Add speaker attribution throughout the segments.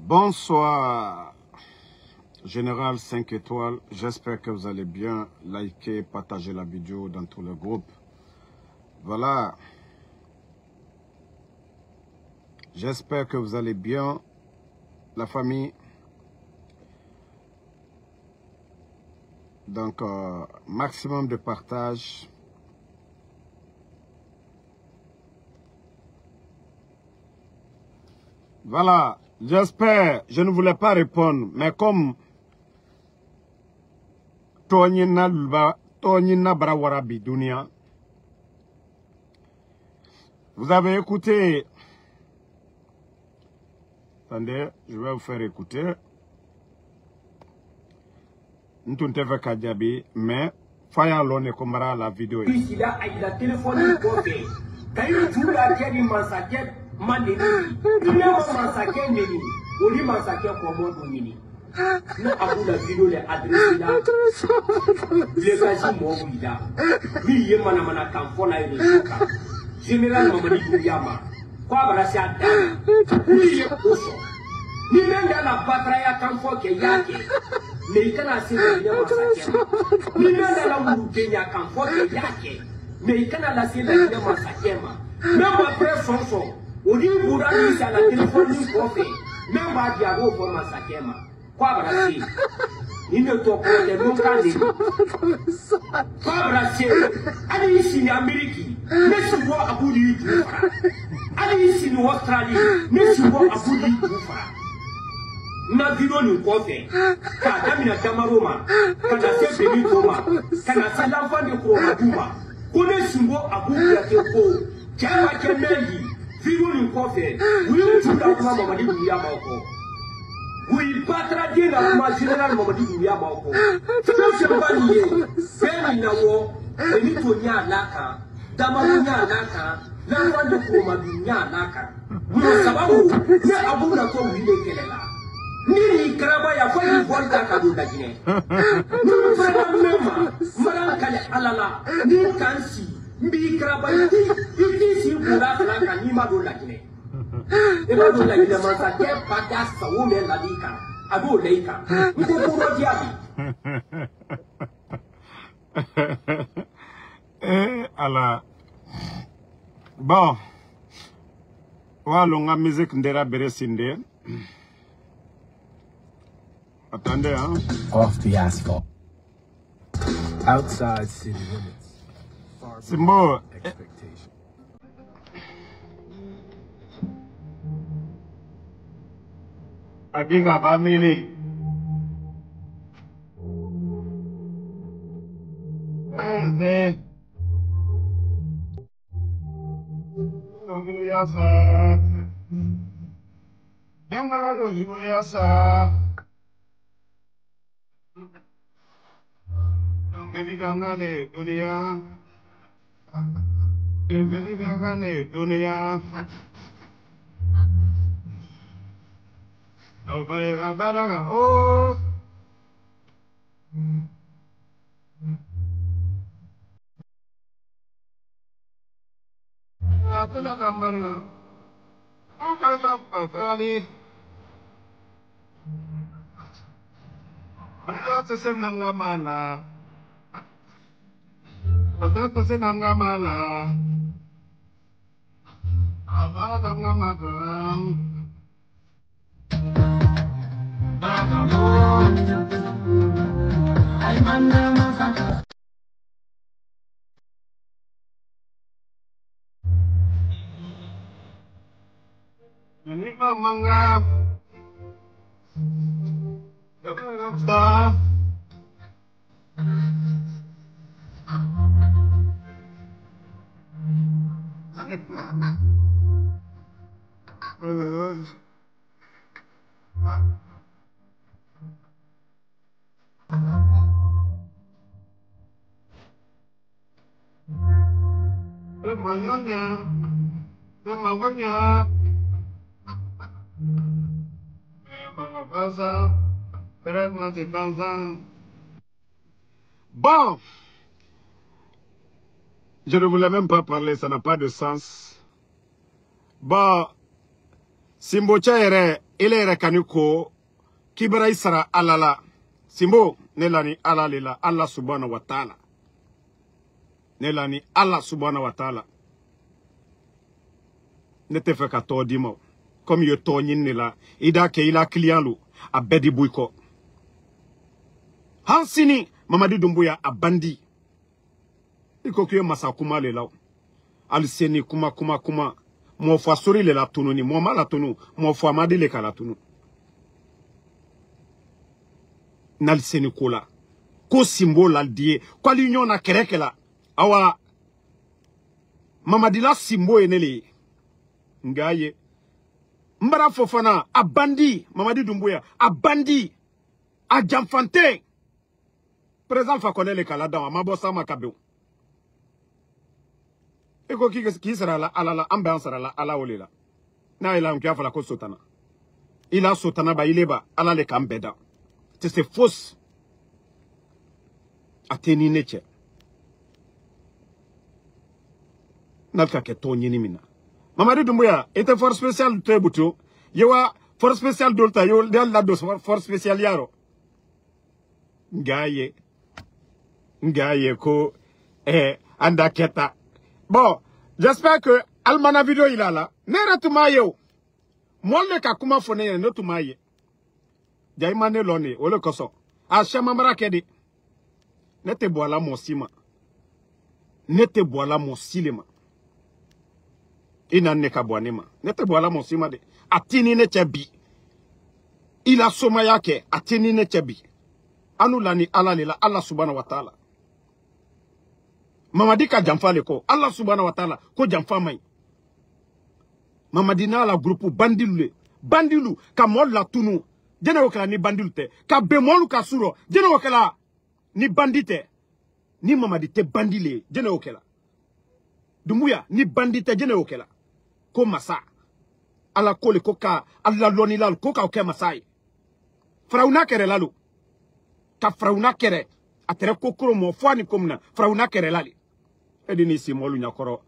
Speaker 1: Bonsoir, Général 5 étoiles. J'espère que vous allez bien. Likez, partagez la vidéo dans tous les groupes. Voilà. J'espère que vous allez bien, la famille. Donc, maximum de partage. Voilà. J'espère, je ne voulais pas répondre, mais comme Tonina Brawarabi Dunia, vous avez écouté. Attendez, je vais vous faire écouter. Nous sommes fait Kadjabi, mais Faya Lone Komara la vidéo.
Speaker 2: Il a téléphoné pour faire. Quand il joue la guerre, il massacre. Mandeni, il a massacré Neni, ou il massacre pour moi Neni. Nous avons la vidéo les adresses là. Les gars sont là. Lui il est manamana kamfona et le général Mamadi Kouyama. Quoi brasser à dame. Lui il est osso. Ni même dans la bataille kamfo ke yake. Mais il a assez de massacre. Ni même dans la Moudénia kamfo ke yake. Mais il a assez de massacre. Même après son. On dit que vous avez à la téléphone même pas diabo pour massacrer. Quoi brasser? Il ne t'en pas de mon cas. Quoi brasser? Allez ici en Amérique, mais si vous à bout du tout. Allez ici en Australie, mais si vous à bout du tout. Ma vidéo nous confie. Quand Damina Tamaroma, quand la sœur de Mitoma, quand la sœur l'enfant de Komaduma, connaissez vous à bout de tout. Tiens, ma Kemendi. Vidéo nous confie. Oui, tout la fois Mamadi Kouyama. Oui, patra bien la général Mamadi Kouyama. Tout ce pas lié. Fais Nawo, et Mitonia Laka, Damarunia Laka, l'enfant de Komadunia Laka. Nous savons, mais à bout de quoi il est là. Ni Kraba ya fa ni volta ka do da Guinée. Nous faisons même, Madame Kale Alala, ni Kansi. Mbi Kraba iti si kura franka ni ma do la Guinée. E ma do la Guinée man sa ke pada sa wo me la dika. Ado leika. Mko kuro diabi.
Speaker 1: Alors, bon, voilà, musique ndera beresinde. Attendez, hein.
Speaker 3: Off the asphalt. Outside city limits.
Speaker 1: C'est bon.
Speaker 3: Expectation.
Speaker 1: Abiga family. Oh, bon, je ne voulais même pas parler, ça n'a pas de sens. Bon, Simbo chere ile yere kaniko kibara isara alala. Simbo nelani alalila Allah subhanahu wa ta'ala. Nelani Allah subhanahu wa ta'ala. Nete fe ka to dimo. Comme yo to nyin nela ida ke ila client lu abedi buiko. Hansini Mamadi Doumbouya abandi. Iko kiyo masa kuma le lao. Aliseni kuma. Mo fwa sori le la tunu ni. Mo ma la tunu. Mo fwa madi le ka la tunu. Naliseni kola. Ko simbo la diye. Kwa li nyon na kereke la. Awa. Mamadi la simbo enele. Ngaye. Mbara Fofana. Abandi. Mamadi Doumbouya. Abandi. A Jamfante. Président Fakone le kalada. Mabosa makabeu. Eko ki sera la alala ambe sera la ala olela na ila mkia fala ko sotana ila sotana ba ileba ala le kambeda c'est fausse ateni neche nalka ke to nyini mina Mamadi Doumbouya était force spéciale tebuto yewa force spéciale dolta yo dal la dos force spéciale yaro ngaye ko anda keta. Bon, j'espère que Almana vidéo il a là. Nera tumaye o. Molle ka kuma fone no tumaye. Jaimane lone ole koso. Asha mamara kedi. Nete boala mosima. Nete boala mosilema. Ina neka boanema. Nete boala mosima de. Atini ne chebi. Ila soma yake atini ne chebi. Anu lani ala lela Allah subhanahu wa ta'ala. Mamadi ka jamfa le ko Allah subhanahu wa ta'ala ko jamfa mai Mamadi na la groupe bandilu ka mol la tunu jene wakala ni bandilu te ka bemolu ka suro jene wakala ni bandite ni Mamadi te bandile jene wakala Doumbouya ni bandite jene wakala ko masa ala ko le ko ka Allah loni lal ko ka o ke masai frauna kere lalu ka frauna kere atere kokoro mo fwani komna frauna kere lali edini si molu nyakoro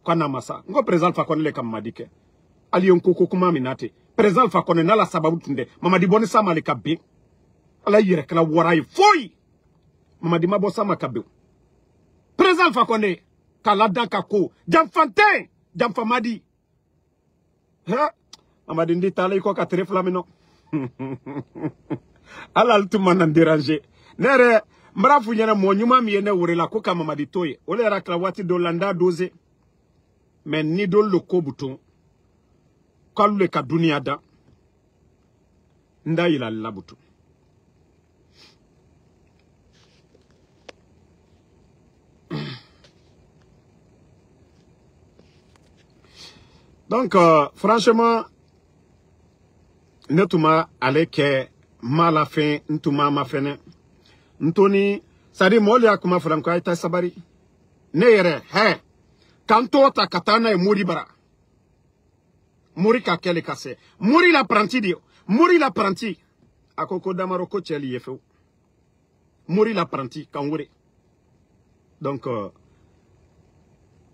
Speaker 1: kana masa ngo président Fakone le kamadike ali yonkoko kuma minate président Fakone nala sababu tunde Mamadi boni sama le kabbe ala yire kala warai foi Mamadi mabo sama kabbe président Fakone kala danka ko jamfante jamfamadi ha Mamadi ndi tala iko ka tere flamino ala altumana déranger nere Mrafu nyana mo nyuma miyene wurela ko ka Mamadi toye ole rakla wati do landa doze men ni do loko buton kalule ka dunia da nda ila labutu donc franchement netuma aleke mala fin ntuma mafene Ntoni, sadi moli akuma franco aita sabari. Neyere, he. Kanto ta katana e muri bara. Muri kakele kase. Muri la pranti dio. Muri la pranti. Akoko damaro ko cheli yefeu. Muri la pranti kangure. Donc,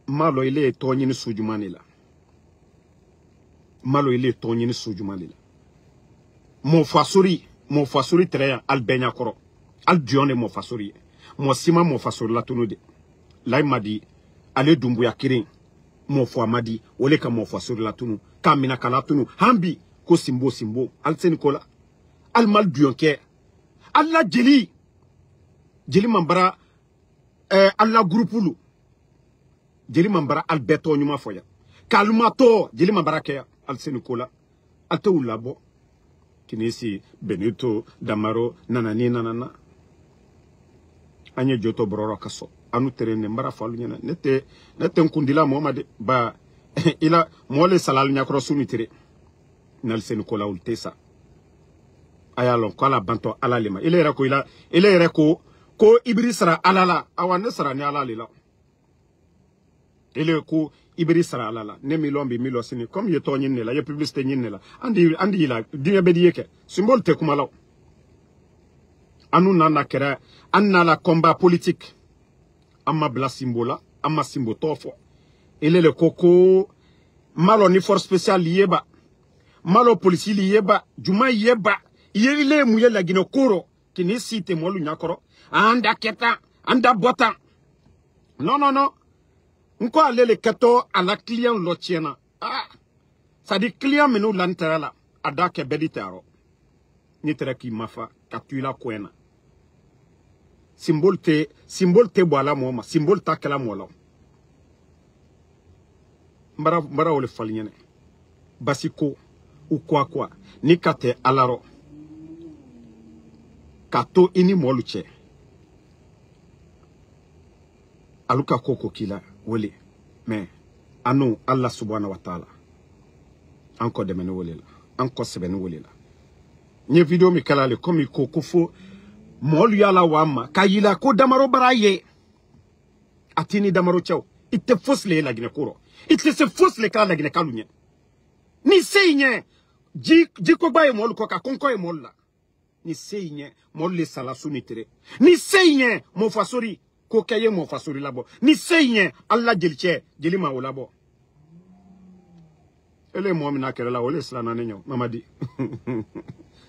Speaker 1: malo ile tonyini sujumani la. Malo ile tonyini sujumani la. Mon fasuri treya albenya koro. Al dione mo fasori mo sima mo fasori la tunude lay madi ale Doumbouya kirin mo fo amadi ole ka mo fasori la tunu kamina kala tunu hambi ko simbo al sen kola al mal dionke alla jeli mambara alla groupulu jeli mambara al beto nyuma foya kalmato jeli mambara ke al sen kola al to labo kinesi Benito Damaro nanana anye joto broro kaso anu terene mbara falu nyana nete nkundila Mohammed ba ila mole salal nyakro sunu tire nal sen ko lawul tesa ayalon ko la banto alalima ile era ko ibrisra alala awan sara ni alalila ile ko ibrisra alala ne milombi milosini comme yeto nyinne la ye publicité nyinne la andi la dinya bediyeke symbole te kuma law anu nana kera anna la combat politique amma bla simbola amma simbo tofo ele le koko malo ni force spéciale yeba malo polisi li yeba juma yeba yele mu yela gino koro kini site molu nyakoro anda keta anda bota non non non nko alele keto ala client lo tiena ah ça dit client menu lantala adake beditaro ni teraki mafa katula kwena symbole te boala moma symbole ta kala mola mbara wole falinyene basiko ou quoi ni kate alaro kato ini moluche aluka koko kila wole mais anu Allah subhanahu wa ta'ala encore de mene wole la encore sebene wole la nye video mi kala le comme koko fo molu yala wama kayila ko damaro baraye atini damaro chaw ite fosle la gine kuro ite se fosle kala la gine kalunya ni seigne ji ko baye molu ko ka konko e molla ni seigne molle sala sunitere ni seigne mo fasori ko kaye mo fasori labo ni seigne Allah jelche jelima wolabo ele mo amina kere la wole sala nanenyo mamadi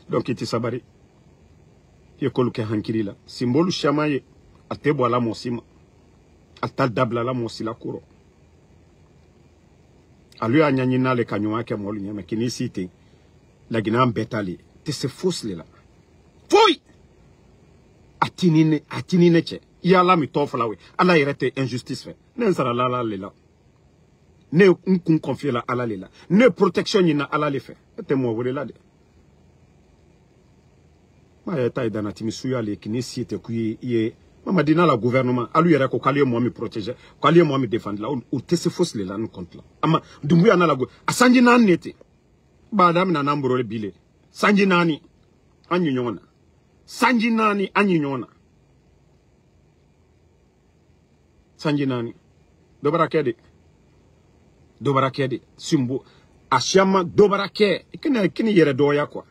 Speaker 1: donc iti sabari ye koluke hankiri la symbole shamaye atebo ala mosima atal dabla la mosila kuro alu anyanyina le kanywa ke molu nyame kini site la gina betali te se fosle la foi atinine che ya la mi tofla we ala irete injustice fe ne sara la lela ne un confier la ala lela ne protection ni na ala le fe te mo wole la de ma ya ta idana timisuya le kini site ku ye mama dina la gouvernement alu yere ko kaliye mo mi protéger kaliye mo mi défendre la ou te se fosle la no contre la ama dumbuya na la go asanji na nete ba dam na namboro le bile sanji nani anyunyona sanji nani anyunyona sanji nani dobara kede simbo ashama dobara ke kini yere doya kwa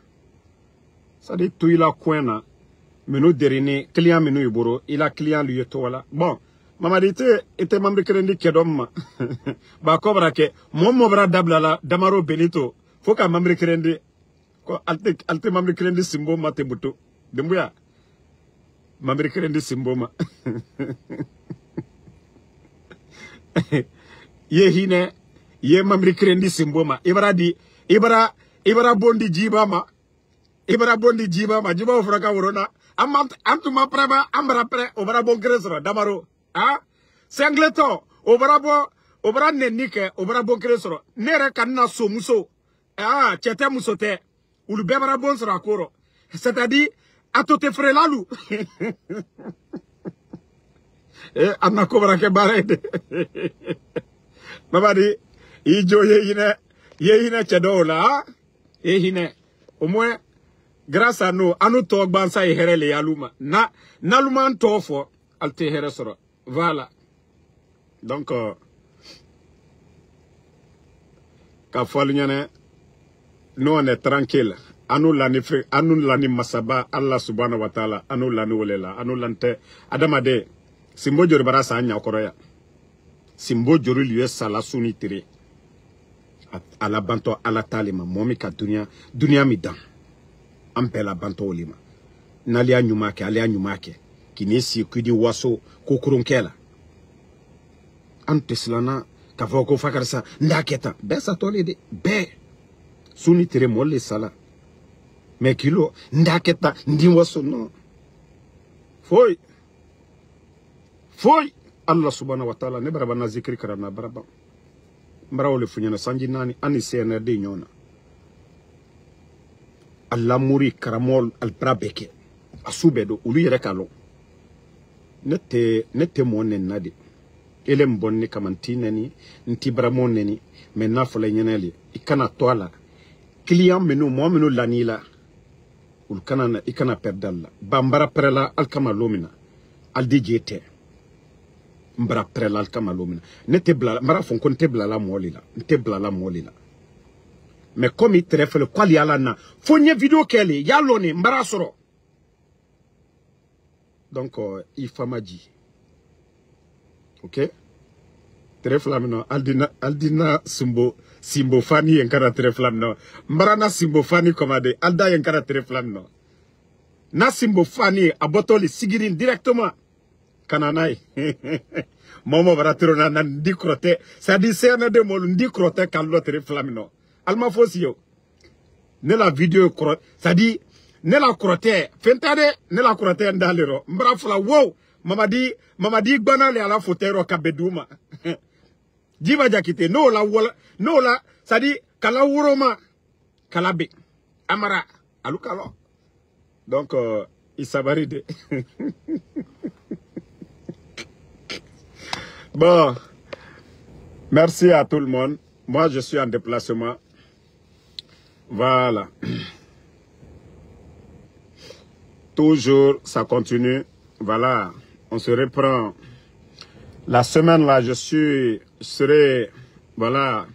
Speaker 1: ça dit tout il a coin menu derine client menu iboro il a client lui to wala bon mama dite était membre krendi kedom ba kobra ke mo bra dabla la damaro benito faut ka membre krendi ko alte membre krendi simbo mate buto dembuya membre krendi simbo ma ye membre krendi simbo ma ibra bondi jiba ma jiba ofraka worona amtuma prema ambra pre obra bon kresro damaro ah singleton obra nenike obra bon kresro nere kanna so muso ah chete musote ulu bebra bon sra koro c'est-à-dire atote frelalu anna kobra ke barede babadi ijo yehine chedola yehine au moins grâce à nous to gbansa herele yaluma naluma tofo alte heresoro voilà donc ka folnyane nous on est tranquille anu lani masaba Allah subhanahu wa ta'ala anu lani wolela anu lante adamade simbo jori barasa anya okoroya simbo jori liye sala suni tire ala banto ala talima momi ka dunia mi dan ampela banto olima nalia nyumake alia nyumake kinesi kudi waso kukurunkela anteslana kavoko fakarsa ndaketa besa tolede be suni tire molle sala mekilo ndaketa ndi waso no foi Allah subhanahu wa ta'ala ne baraba na zikri karana baraba mbarawole funyana sanji nani ani CNRD nyona Allah muri karamol albrabeke asubedo ulu yere kalo nete monen nade ele mbonni kamantine ni ntibra moneni menna fola nyeneli ikana toala client menu mo menu lanila ul kana ikana perdalla bambara prela alkama lomina aldijete mbara prela alkama lomina nete bla mara fon kon te bla la molila mais comme il trèfle kwali ala na fonye vidéo kele yalone mbara soro donc il famaji ok trèfle amino aldina simbo Simbo Fani enkara tere flam no. Mbarana Simbo Fani commandé. Alda enkara tere flam no. Na Simbo Fani abotoli sigirin directement. Kananai. Momo baratiro na ndi krote. Ça dit c'est un de mol ndi krote kallo tere flam no. Alma fosio. Ne la vidéo crotte. Ça dit ne la crotte. Fentade ne la crotte ndalero. Mbra fula wow. Mamadi gbana le ala fotero kabeduma. Jiba jakite no la wala no la ça dit kala wuroma kalabe amara alukalo. Donc il s'abaride. Bon, merci à tout le monde. Moi je suis en déplacement. Voilà. Toujours, ça continue. Voilà. On se reprend. La semaine là, je serai, voilà.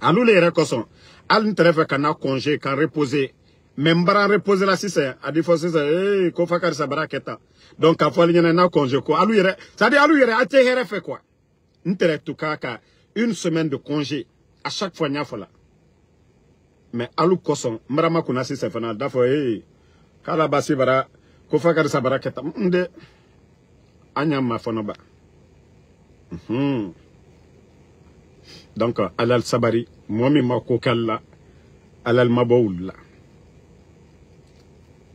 Speaker 1: À nous les réconciliations. À l'intérieur, quand on a congé, quand reposer. Même pas reposer là, si c'est. À défaut, c'est ça. Eh, qu'on fait ça baraketa. Donc, à fois, il y en a congé, quoi. À lui, ça dit, à lui, à te fait quoi. Intérêt tout cas, une semaine de congé. À chaque fois, il y a là. Mais alu koson marama kuna si sefana dafo kala basi bara ko fakar sabara keta nde anya ma fonoba donc alal sabari momi mako kala alal mabawulla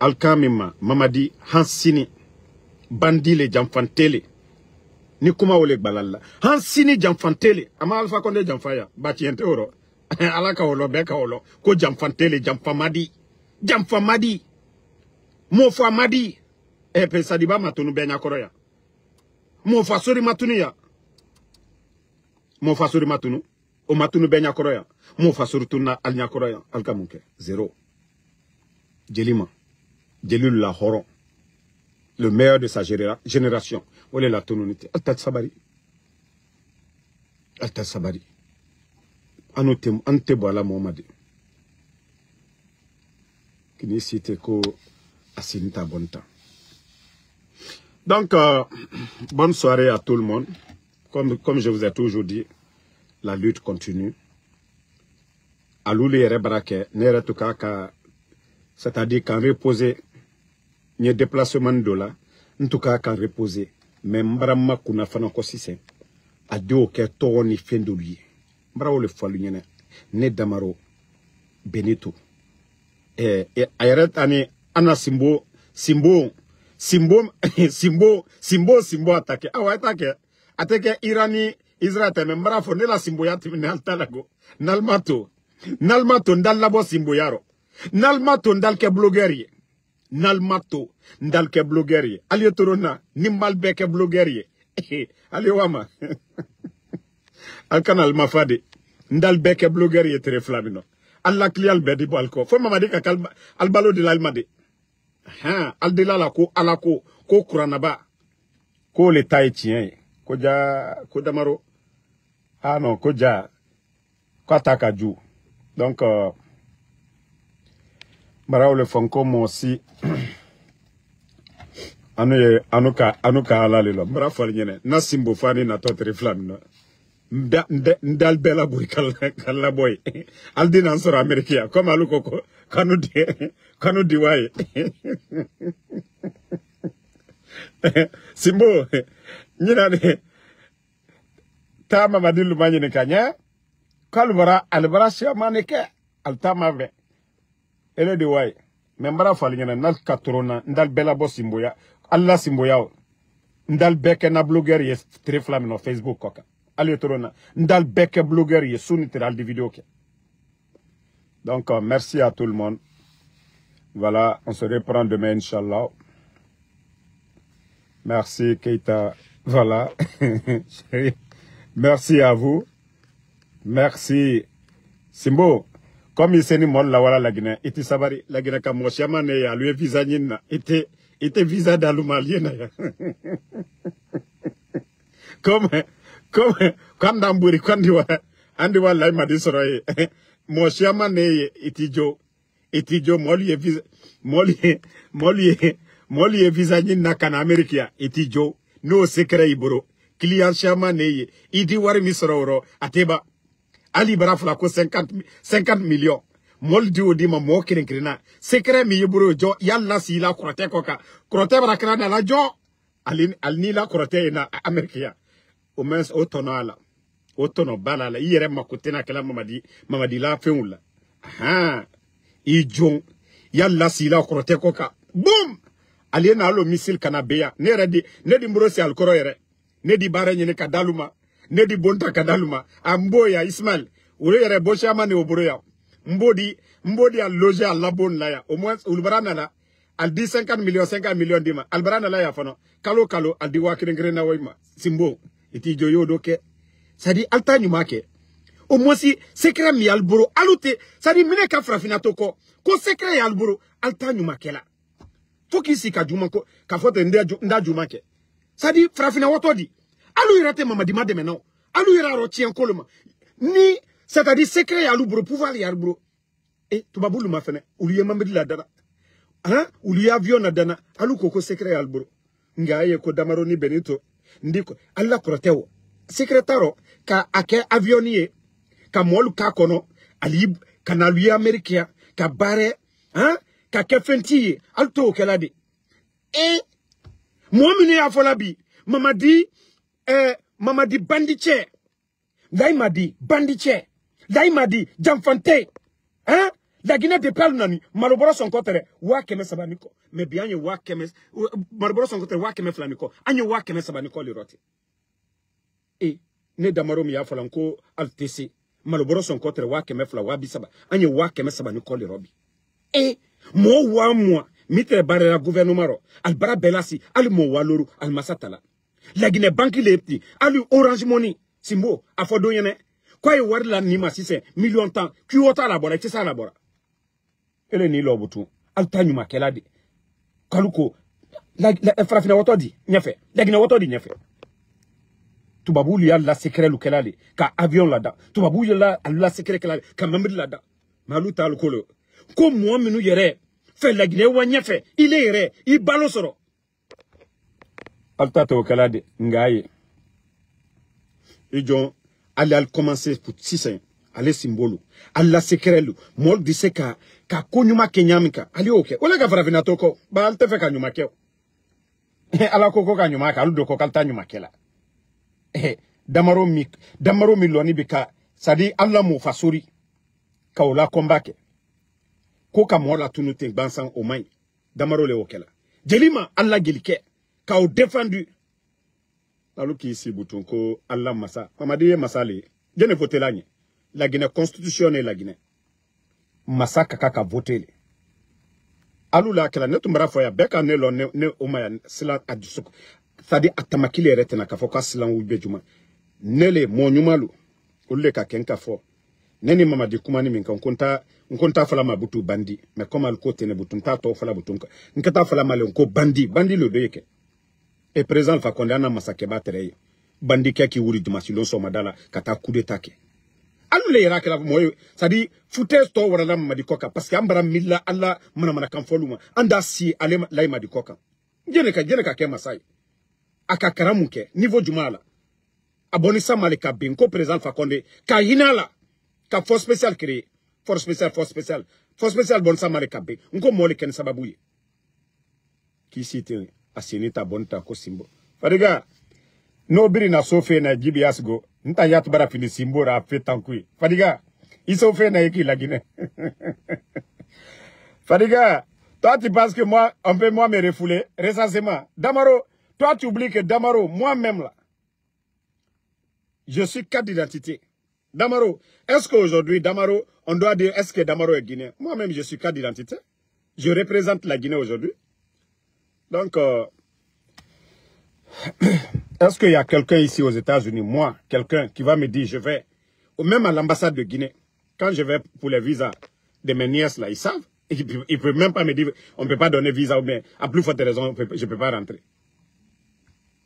Speaker 1: alkamima mamadi hansini bandile jamfantele ni kuma wole balalla hansini jamfantele ama alfa konde jamfaya batiente oro alaka wolo beka wolo ko jamfantele jamfamadi mofa madi pe sadiba matunu benya koroya mofa sori matunu ya mofa sori matunu o matunu benya koroya mofa sori tunna alnya koroya alkamunke zéro jelima jelul la horon le meilleur de sa génération wole la tonunité altat sabari ante boala Mohamed kini cité ko asinta bonta. Donc bonne soirée à tout le monde. Comme je vous ai toujours dit, la lutte continue. Aluli ere barake nere tuka ka, c'est-à-dire qu'en reposer ni déplacement de là, en tout cas qu'en reposer mais mbarama kuna fana ko sise adio ke to ni fendoli. Bravo le falunyene ne damaro benito ayeret ani ana simbo attaque attaque irani Israël te membra fo ne la simbo ya timi altalago nalmato ndal labo simbo yaro nalmato ndal ke bloguerie nalmato ndal ke bloguerie ali torona nimbal beke bloguerie ali wama al canal mafade ndal beke blogger yetere flamino alla klial bedi balko fo mamadi ka al balo de l'almade al de la ko alako ko kuranaba ko le taïtien ko damaro non ko ko ataka ju donc maraw le fonko mo si anuka ala le lo mara fo nyene na Simbo Fani na totre flamino ndal bela buri kala boy aldina ansor amerikia comme aluko ko kanu di waye Simbo nyina ne tama madilu manyene kanya kalbara albara shamaneke altama be ele di waye membara fal nyina nal katrona ndal bela bo Simbo ya alla Simbo ya ndal beke na blogger ye très flamino Facebook koka allez torona ndal beke blogger ye sunitel di vidéo ke. Donc merci à tout le monde. Voilà, on se reprend demain inchallah. Merci Keita. Voilà. Merci à vous. Merci Simbo. Comme il s'est dit mon la wala la Guinée, iti sabari la Guinée ka mo chamane ya lui visa nyina ite visa dalumalien ya. Comme quand d'amburi quand andi wala madi soroye mo chamane itijo moli visa nyina kana Amerika itijo no secret iboro client chamane iti wari misoro ateba Ali Barafla ko 50 millions. Moldi odi ma mo kirinkrina. Secret mi yiburo jo yalla si la krote koka. Krote barakra na la jo. Alni la krote na Amerikia. O mens otono ala. Otono bala la yere makutena kala mamadi la feula. Aha. I jon yalla si la krote koka. Boom. Aliena alo misil kanabea. Nedi mbrosi alkoro yere. Nedi bare nyene kadaluma. Nedi bonta kadaluma. Amboya Ismail. Ure yere boshama ne oboroya. Mbodi a logé à la bonne là. Au moins, Ulbarana là. Al dit 50 millions dima. Albarana là ya fano. Kalo, al dit wakirengrena waima. Simbo. Iti joyo doke. Ça dit, alta nyumake. Au moins si, secret mi alboro. Alute. Ça dit, mine ka frafinato ko. Ko secret alboro. Alta nyumake la. Foki si ka jumako. Ka fote nda jumake. Ça dit, frafina wato di. Alu irate mamadi mademe non. Alu ira roti en koloma. Ni, c'est-à-dire, secret alboro. Pouvoir y alboro. Eh, tubabu luma fene. Uliye mamadi la dana. Hein? Uliye avion na dana. Alu koko secret alboro. Ngaye ko damaro ni benito. Ndiko. Alla koroteo. Secretaro. Ka ake avionier. Ka molu ka kono. Alib. Ka naluye Amerikia. Ka bare. Hein? Ka kefentiye. Alto kelade. Eh. Mwamine afolabi. Mamadi bandiche. Daimadi bandiche. Daimadi jamfante. Hein? La Guinée de Palnani, Maloboro son côté, Wakeme Sabaniko, mais bien y Wakeme, Maloboro son côté, Wakeme Flanico, Agno Wakeme Sabaniko le roti. Et, ne Damaro Mia Falanco, Altesi, Maloboro son côté, Wakeme Flawabi Saba, Agno Wakeme Sabaniko le robi. Et, moi, mitre barra gouvernement, Albara Belasi, Al Mowaluru, Al Masatala. La Guinée Banque les petits, Alu Orange Money, Simbo, Afodoyene. Quoi y war la nima si c'est million de temps, qui ota la bora, c'est ça la bora. Elle est ni l'obutu. Altanyu makelade. Kaluko. La frafina wotodi, nyefe. La gina wotodi nyefe. Tubabu li la secret lukelale. Ka avion là-dedans. Tubabu li la secret kelale. Ka mamri là-dedans. Maluta alukolo. Ko moi menu yere. Fait la gine wa nyefe. Il est yere. Il balosoro. Alta to kelade. Ngaye. Ijon. Allez al commencer pour 6 ans. Allez symbolo. Alla sekrelu. Mol dise ka konyuma kenyamika. Ali oke. Ola ga farafina toko. Ba alte fe kanyuma keo. Ala koko kanyuma ka alu doko kalta nyuma kela. Damaro mi loni bika. Sadi alla mo fasuri. Ka ola kombake. Ko ka mola tunute bansan o mai. Damaro le okela. Jelima alla gelike. Ka o défendu. Alu ki isi butunko Allah masa. Mamadi masali. Gene vote la nye. La Guinée constitutionnelle la Guinée. Masa kaka vote le. Alu la kela netumbara foya beka ne lo ne omaya sila adisuko. Thadi atamakile rete na kafoka sila ube juma. Nele monyumalu. Ule ka kenka fo. Neni mamadi kumani minka nkonta fala mabutu bandi. Me koma lukote ne butunta to fala butunka. Nkata fala male nko bandi. Bandi lo doyeke. Et présent fa condamna masake batere bandi ki wuri dimasilo so madala kata coup d'état ke alu le yara kala moy ça dit foutez to wala madi koka parce que ambara milla alla mana kan foluma anda si ale lay madi koka jene ka ke masai aka karamuke niveau jumala abonisa malika binko présent fa condé ka hinala ka force spéciale créé force spéciale bonsa malika be nko mole ken sababuye ki cité asinita bonta ko simbo fadiga no biri na sofe na jibi asgo nta yatu bara fini simbo ra fetankui fadiga isofe na yeki la Guinée. Fadiga toi tu penses que moi on peut moi me refouler recensement Damaro toi tu oublies que Damaro moi-même là je suis carte d'identité Damaro est-ce qu'aujourd'hui Damaro on doit dire est-ce que Damaro est guinéen moi-même je suis carte d'identité je représente la Guinée aujourd'hui. Donc, est-ce qu'il y a quelqu'un ici aux États-Unis, moi, quelqu'un qui va me dire, je vais, ou même à l'ambassade de Guinée, quand je vais pour les visas de mes nièces, là, ils savent, ils ne peuvent même pas me dire, on ne peut pas donner visa, ou bien, à plus forte raison, je ne peux pas rentrer.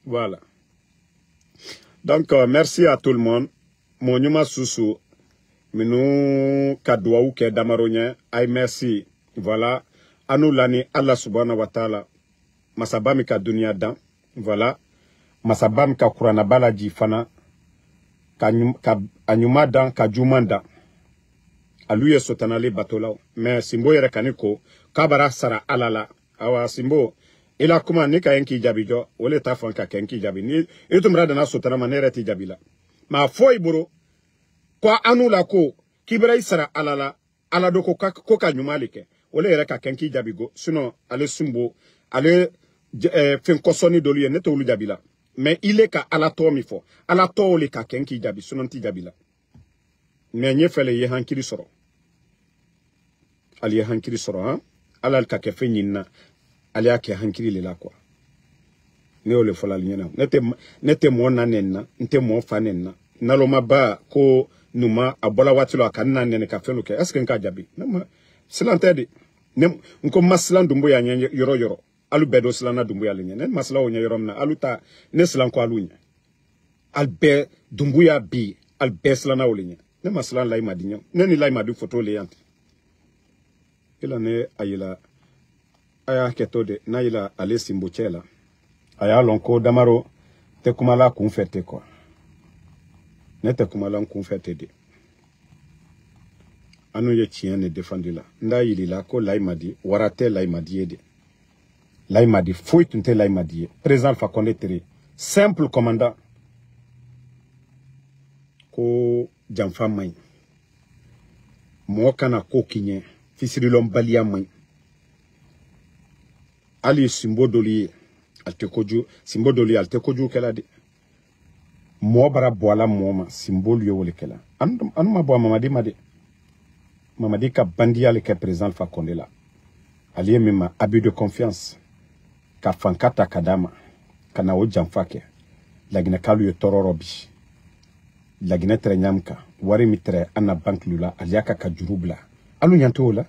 Speaker 1: Voilà. Donc, merci à tout le monde. Mon nom Soussou, Minou Kadouaou, qui est Damaronien, aïe merci. Voilà. Anou Lani, Allah subhanahu wa ta'ala. Masabami ka dunia dan, voilà. Masabami ka kurana balaji fana. ka ɲuma dan ka juman dan alu ye sotanale bateau mais Simbo yɛrɛ kani ko k'a bara sara ala la awa Simbo ila kuma ni ka yenki jabi jo ole ta fon ka kenki jabi ni itumra dana sotana ma ne yɛrɛ ti jabi la ma foi boro ko anu la ko kibra isara ala la ala do ko ka ɲuma le kɛ ole yɛrɛ ka kenki jabi go sinon ale Simbo ale fen kosoni dolu ye ne to olu jabi la mais ile ka ala to mi fo ala to ole ka kenki jabi sinon ti jabi la mais nye fele ye hankiri sɔrɔ ali ye hankiri sɔrɔ han ala ka kɛ fɛn ɲinina ali y'a kɛ hankiri le la quoi ne y'o le fɔla ali ɲɛna ne tɛ mɔɔ na nɛni na n tɛ mɔɔ fa nɛni na naloma ba ko numa a bɔla waati la a ka na nɛni ka fɛn dɔ kɛ est ce que n k'a jaabi ne ma silan tɛ de n ko ma silan Dumbuya ɲɛ yɔrɔ yɔrɔ alu bɛɛ dɔ silanna Dumbuya le ɲɛ ne ma silan o ɲɛ yɔrɔ min na alu ta ne silan ko alu ɲɛ ali bɛɛ Dumbuya bi ali bɛɛ silanna o le ɲɛ ne ma silan Layi Madi ɲɛ ne ni Layi Madi photo le yan ila ne ayila aya keto de na ila ale Simbo cɛ la a y'a lɔn ko Damaro tɛ kumala kun fɛ ten quoi ne tɛ kumala kun fɛ ten de anu ye tiɲɛ ne défendu la n da yirila ko Layi Madi wara tɛ Layi Madi ye de Layi Madi foyi tun tɛ Layi Madi ye président Alpha Condé Tere simple commandant ko janfa man ɲi mɔgɔ kana ko k'i ɲɛ fisirilɔnbaliya man ɲi hali Simbo dolu ye ali tɛ kojugu Simbo dolu ye ali tɛ kojugu kɛla de mɔgɔ bara bɔ a la mɔgɔ ma Simbo lu ye o le kɛla anu ma bɔ a Mamadi ma de Mamadi ka bandiya le kɛ président Alpha Condé la ali ye min ma abus de confiance ka fanka ta ka d'a ma ka na o janfa kɛ Laginɛ k'alu ye tɔɔrɔ bi Laginɛ tɛrɛ ɲam kan wari mi tɛrɛ an na banque lula ali y'a ka juru bila alu ɲan t'o la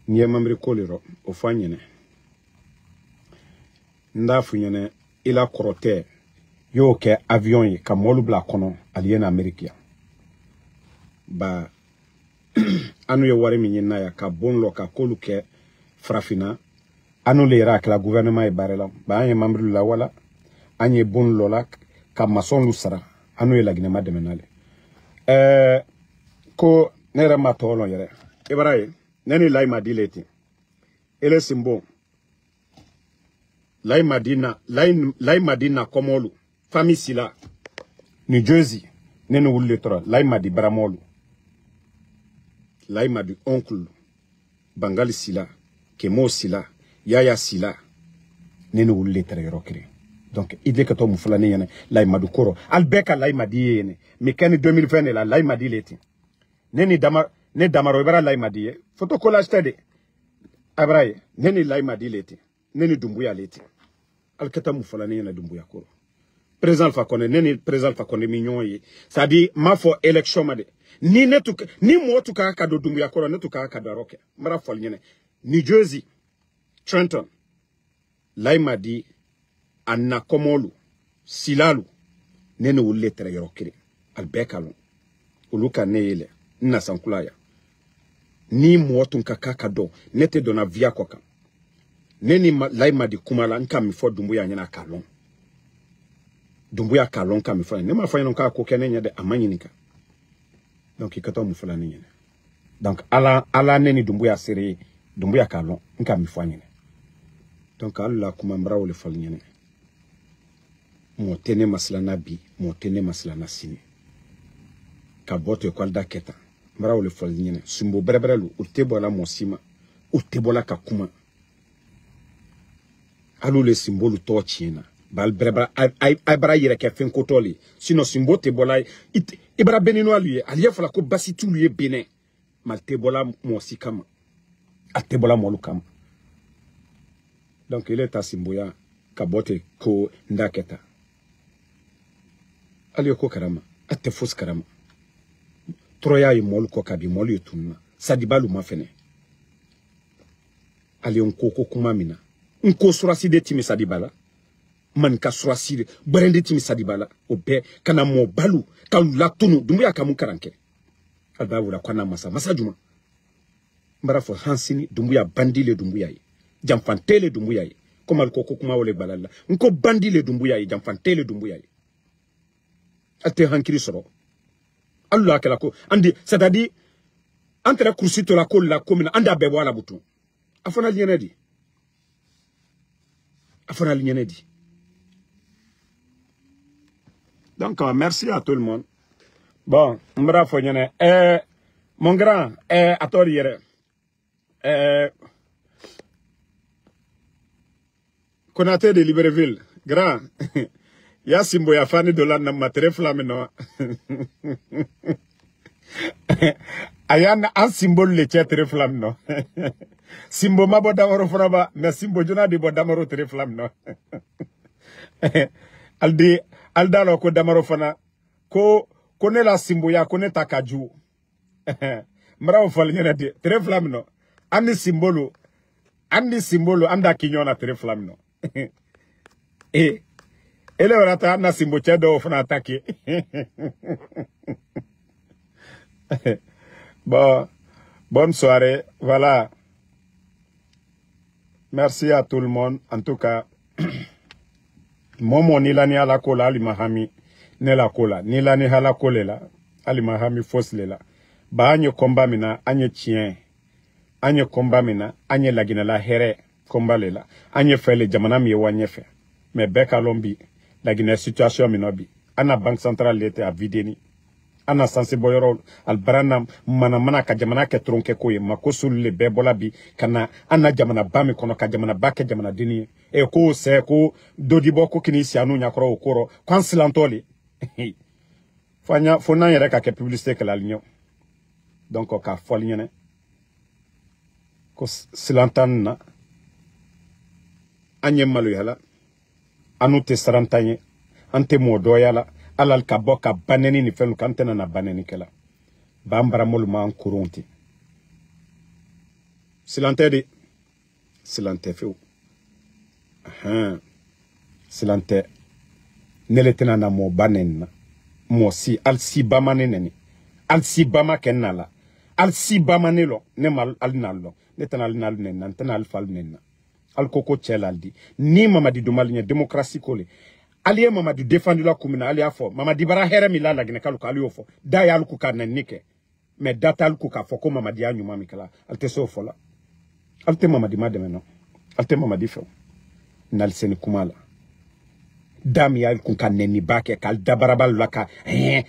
Speaker 1: n ye mamiri ko le rɔ o fɔ an ɲɛnɛ n d'a fɔ ɲɛnɛ ila kɔrɔ tɛ y'o kɛ avion ye ka mɔlu bila kɔnɔ ali ye na Ameriki yan ba anu ye wari min ɲinina ya ka bon lɔ ka kolu kɛ farafina anu le yɛrɛ a kɛla gouvernement ye baara la ba an ye mamiri la wala an ye bon lɔ la ka maçon lu sara anu ye Laginɛ ma dɛmɛ n'ale ko ne yɛrɛ ma tɔgɔ lɔn yɛrɛ i b'a ye ne ni Layi Madi le ten ele Simbo Layi Madi na kɔmɔlu famille Sila New Jersey ne ni wuli le tora Layi Madi baramɔlu Layi Madi oncle Bangali Sila Kemo Sila Yaya Sila ne ni wuli le tara yɔrɔ kelen donc il est que toi mufala ne yana Layi Madi koro albeka Layi Madi yene mais kan 2020 la Layi Madi le ten ne Damaro ibara Layi Madi ye photo collage tɛ de abraye ne ni Layi Madi le ten ne ni Dumbuya le ten alkata mufala ne yana Dumbuya koro président Alpha Condé ne ni président Alpha Condé mi ɲɔgɔn ye c'est à dire ma fɔ élection ma de ni mɔgɔ tu ka don Dumbuya koro ne tu ka don arɔ kɛ n bara fɔli ɲɛnɛ New Jersey Trenton Layi Madi anna komolu silalu nene ulle tere yɔrɔ kelen albekalo olu ka ne yele na sankulaya ni mɔgɔ tun ka ka dɔn ne tɛ dɔnna via kɔ kan ne ni Layi Madi kuma la n ka min fɔ Dumbuya ɲɛna k'a lɔn Dumbuya k'a lɔn ka min fɔ ne ma fɔ ɲɛna k'a ko kɛ ne ɲɛ dɛ a ma ɲininka donc i ka taa mun fɔla ne ɲɛna donc ala ne ni Dumbuya sere ye Dumbuya k'a lɔn n ka min fɔ a ɲɛna donc hali la kuma n bara o le fɔli ɲɛna mɔgɔ tɛ ne masilana bi mɔgɔ tɛ ne masilana sini ka bɔ to école da kɛta n bara o le fɔli ɲɛna Simbo bɛrɛbɛrɛ lu u tɛ bɔ la mɔgɔ si ma u tɛ bɔ la ka kuma hali le Simbo lu tɔgɔ tiɲɛna bal bɛrɛbɛrɛ a bara yɛrɛ kɛ fɛn kotɔ le sinon Simbo tɛ bɔ la i bara benino alu ye ali ye fɔla ko basi t'ulu ye Benin ma tɛ bɔ la mɔgɔ si kama a tɛ bɔ la mɔlu kama donc il est ta Simboya ka bɔ te ko n da kɛta ali ko karama ate fos karama troya yi mol ko kabi mol yi tunna sadibalu ma fene ali on ko kuma mina nko surasi de timi sadibala man ka surasi brende timi sadibala obe kana mo balu ka latunu Dumbuya kamu karanke alba wala kwana masa juma mbara fo hansini Dumbuya bandile Dumbuya yi jamfantele Dumbuya yi comme al ko kuma wole balalla nko bandile Dumbuya yi jamfantele Dumbuya yi ate hankiri soro Allah kala ko andi c'est-à-dire entre kursi to la ko la komina anda be wala butu afana lienedi donc merci à tout le monde. Bon, m'bra fo nyene mon grand atori yere Konaté de Libreville grand ya simbo ya fani de la na matre flamme no ayana un symbole le très flamme no simbo mabo damaro fraba mais simbo jona di bo damaro très flamme no aldi aldalo ko damaro fana ko ne la simbo ya ko ne takaju mra fal nyana di très flamme no andi simbolo anda kinyona très flamme no ele orata na simbo chedo fana attaquer bon, bonne soirée, voilà. Merci à tout le monde. En tout cas, Momo nilani ala kola alimahami ne la kola. Nilani ala kolela alimahami foslela. Ba anye komba mina anye chien. Anye komba mina anye lagina la here komba lela. Anye fele jamana miye wanyefe. Me beka lombi lagina situation minobi. Ana banque centrale lete a videni. Ana sensiboyoro albarana mana ka jamana ke tronke koye makosul le bebola bi kana ana jamana bami kono ka jamana bake jamana dini e ko se ko dodi boko kini si anu nyakoro okoro kwansilantoli fona yere ka ke publicité que la ligne donc ka foligne ko silantan na anye malu yala anu te sarantanye ante modo yala alal ka boka baneni ni fenu kantena na baneni kela bambara moluma en kurunti silante feu silante neletena na mo banen mo si al si bamaneni al si bama kenala al si bamanelo ne mal al nallo netana al nal nen nantana al fal nen al koko chelaldi ni mamadi dumalnya démocratie kole aliye Mamadi défendu la commune aliya fo Mamadi bara here mi la gine kalu aliyo fo da ya luku ka nike mais data luku ka fo ko Mamadi ya nyuma mi kala alte so fo la alte Mamadi mademe no alte Mamadi fo nal seni kumala dami ya luku ka neni bake kal dabarabal laka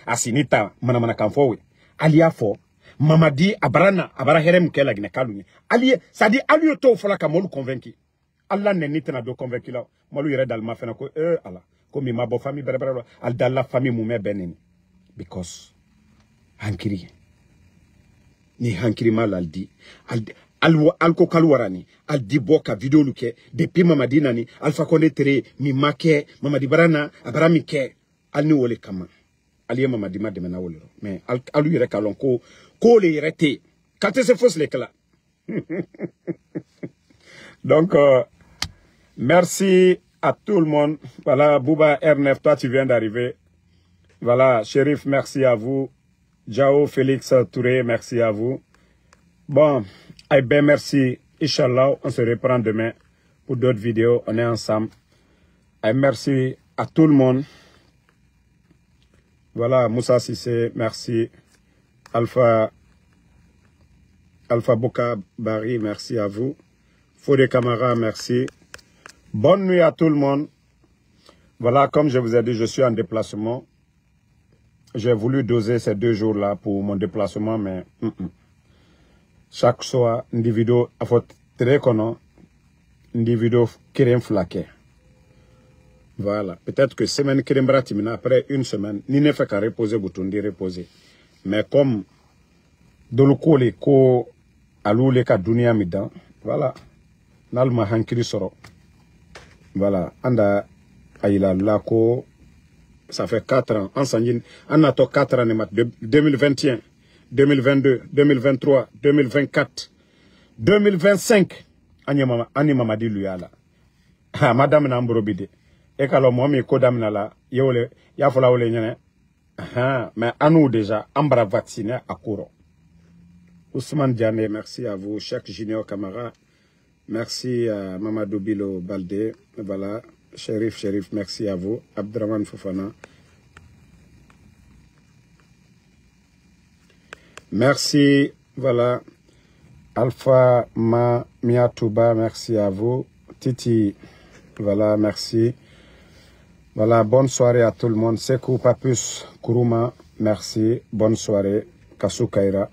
Speaker 1: asinita mana kan fo we aliya fo Mamadi abara here mi kala gine kalu ni aliye sadi aliyo to fo la ka molu convaincu Allah neni tena do convaincu la molu yere dal ma fena ko ala comme ma bo famille berebere al dalla famille mume beneni because hankiri ni hankiri malaldi al ko kalwarani al di boka video luke depuis Mamadi nani alfa konetere mi make Mamadi barana abarami ke al ni wole kama ali Mamadi mademe na wole mais alu yere kalon ko le yere quand c'est fausse les cla donc merci à tout le monde. Voilà, Bouba R9, toi tu viens d'arriver. Voilà, Chérif, merci à vous. Jao, Félix Touré, merci à vous. Bon, eh ben merci. Inch'Allah, on se reprend demain pour d'autres vidéos. On est ensemble. Et merci à tout le monde. Voilà, Moussa Sissé, merci. Alpha Boka Bari, merci à vous. Fodé Camara, merci. Bonne nuit à tout le monde. Voilà, comme je vous ai dit, je suis en déplacement. J'ai voulu doser ces 2 jours-là pour mon déplacement, mais chaque soir, individu, il faut très connaître, individu qui est flaqué. Voilà, peut-être que semaine qui est après une semaine, ni ne fait qu'à reposer, boutondi reposer. Mais comme dans le coup, les co alou les cas dunia midan, voilà, nalma hankiri soro. Voilà, anda aïla lako, ça fait 4 ans. Ensemble, on a 4 ans, 2021, 2022, 2023, 2024, 2025. Ani Mamadi luyala. Madame Nambrobide. Et quand moi, mes kodam nala, ya fola ole nyane. Mais à nous déjà, ambra vacciné à Kouro. Ousmane Diane, merci à vous. Cheikh Junior Camara. Merci à Mamadou Bilo Baldé. Voilà. Chérif, merci à vous. Abdraman Fofana. Merci. Voilà. Alpha Miatouba, merci à vous. Titi, voilà, merci. Voilà, bonne soirée à tout le monde. Sekou Papus Kourouma, merci. Bonne soirée. Kassou Kaira.